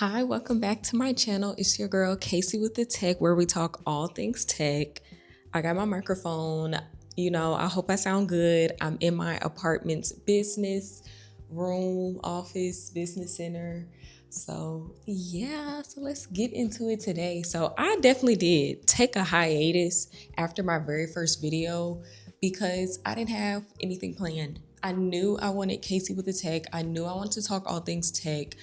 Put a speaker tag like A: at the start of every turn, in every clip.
A: Hi, welcome back to my channel. It's your girl Casey with the Tech, where we talk all things tech. I got my microphone. I hope I sound good. I'm in my apartment's business room, office, business center. So let's get into it today. So I definitely did take a hiatus after my very first video because I didn't have anything planned. I knew I wanted Casey with the Tech. I knew I wanted to talk all things tech.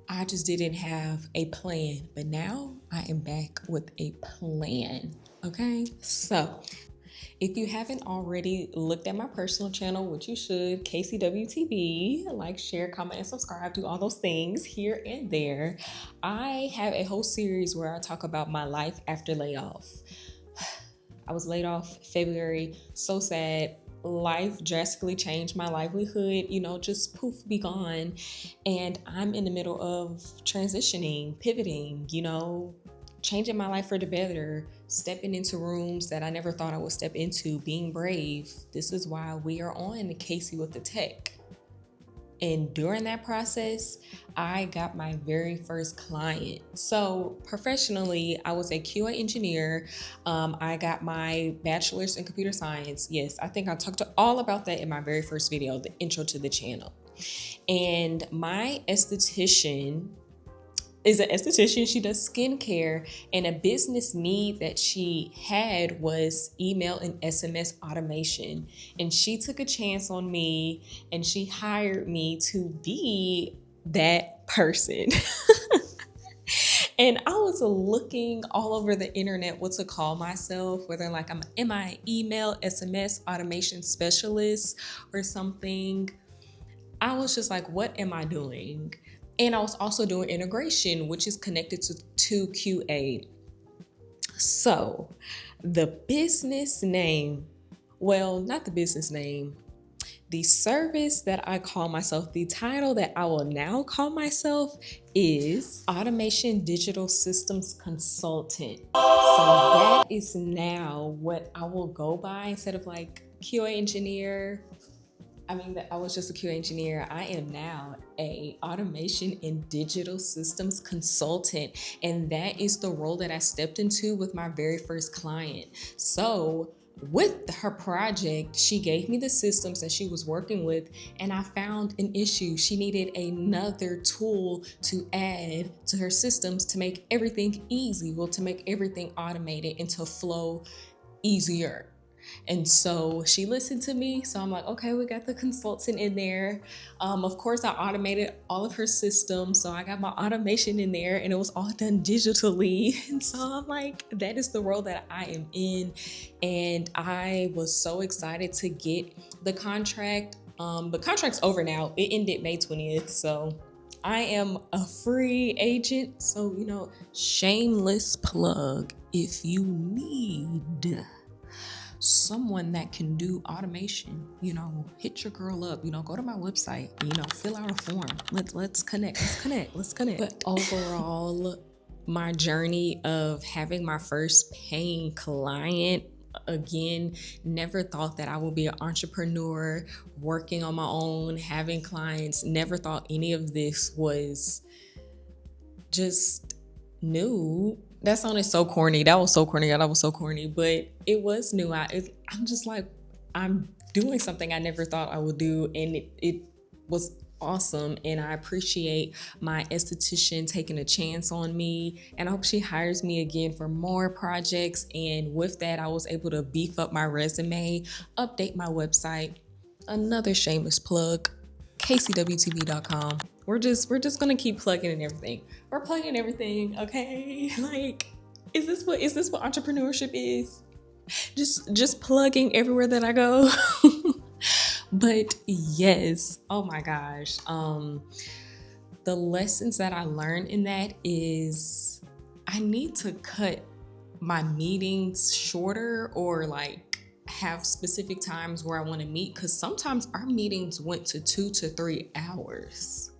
A: I just didn't have a plan, but now I am back with a plan. Okay, so if you haven't already looked at my personal channel, which you should, KCWTV, like, share, comment, and subscribe, do all those things here and there. I have a whole series where I talk about my life after layoff. I was laid off February, so sad. Life drastically changed my livelihood, just poof, be gone. And I'm in the middle of transitioning, pivoting, changing my life for the better, stepping into rooms that I never thought I would step into, being brave. This is why we are on Casey with the Tech. And during that process, I got my very first client. So professionally, I was a QA engineer. I got my bachelor's in computer science. Yes, I think I talked all about that in my very first video, the intro to the channel. And my esthetician is an esthetician. She does skincare, and a business need that she had was email and SMS automation. And she took a chance on me and she hired me to be that person. And I was looking all over the internet what to call myself, whether am I an email SMS automation specialist or something. I was just like, what am I doing? And I was also doing integration, which is connected to QA. So the business name, well, not the business name, the service that I call myself, the title that I will now call myself is Automation Digital Systems Consultant. So that is now what I will go by instead of QA engineer. That I was just a QA engineer. I am now a automation and digital systems consultant. And that is the role that I stepped into with my very first client. So with her project, she gave me the systems that she was working with, and I found an issue. She needed another tool to add to her systems to make everything easy, to make everything automated and to flow easier. And so she listened to me. So I'm like, okay, we got the consultant in there. Of course, I automated all of her systems. So I got my automation in there and it was all done digitally. And so I'm like, that is the role that I am in. And I was so excited to get the contract. The contract's over now. It ended May 20th. So I am a free agent. So, shameless plug. If you need someone that can do automation, hit your girl up, go to my website, fill out a form. Let's connect. But overall, my journey of having my first paying client, again, never thought that I would be an entrepreneur, working on my own, having clients, never thought any of this was just new. That sounded so corny. That was so corny, but it was new. I'm just like, I'm doing something I never thought I would do, and it was awesome. And I appreciate my esthetician taking a chance on me, and I hope she hires me again for more projects. And with that, I was able to beef up my resume, update my website. Another shameless plug, kcwtv.com. We're just gonna keep plugging in everything. We're plugging everything, okay? Is this what entrepreneurship is? Just plugging everywhere that I go. But yes, oh my gosh. The lessons that I learned in that is I need to cut my meetings shorter, or have specific times where I want to meet, because sometimes our meetings went to 2 to 3 hours.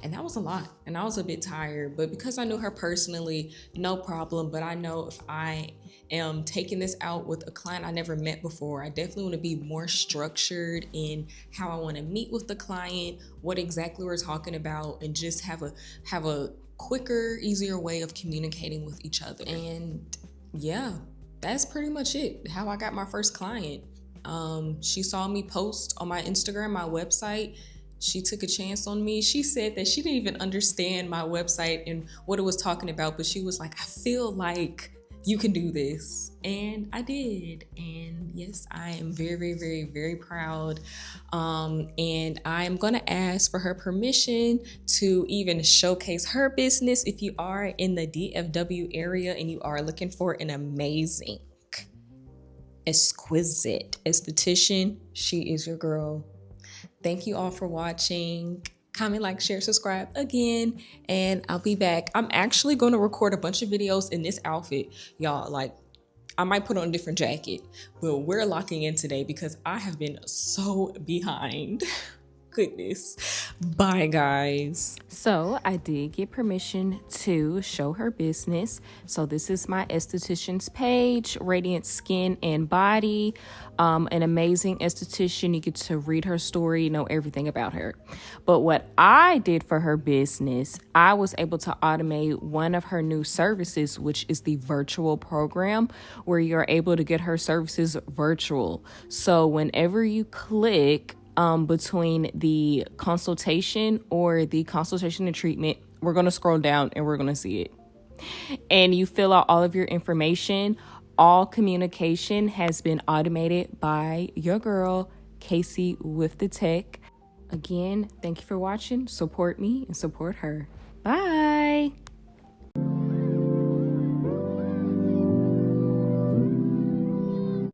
A: And that was a lot. And I was a bit tired. But because I knew her personally, no problem. But I know if I am taking this out with a client I never met before, I definitely want to be more structured in how I want to meet with the client, what exactly we're talking about, and just have a quicker, easier way of communicating with each other. And yeah, that's pretty much it. How I got my first client. She saw me post on my Instagram, my website. She took a chance on me. She said that she didn't even understand my website and what it was talking about, but she was like, I feel like you can do this. And I did. And yes, I am very, very, very, very proud. And I'm going to ask for her permission to even showcase her business. If you are in the DFW area and you are looking for an amazing, exquisite esthetician, she is your girl. Thank you all for watching. Comment, like, share, subscribe again, and I'll be back. I'm actually going to record a bunch of videos in this outfit, y'all. Like, I might put on a different jacket, but we're locking in today because I have been so behind. Goodness. Bye, guys. So I did get permission to show her business. So this is my esthetician's page, Radiant Skin and Body. An amazing esthetician. You get to read her story, know everything about her. But what I did for her business, I was able to automate one of her new services, which is the virtual program, where you're able to get her services virtual. So whenever you click between the consultation or the consultation and treatment, we're going to scroll down and we're going to see it. And you fill out all of your information. All communication has been automated by your girl, Casey with the Tech. Again, thank you for watching. Support me and support her. Bye.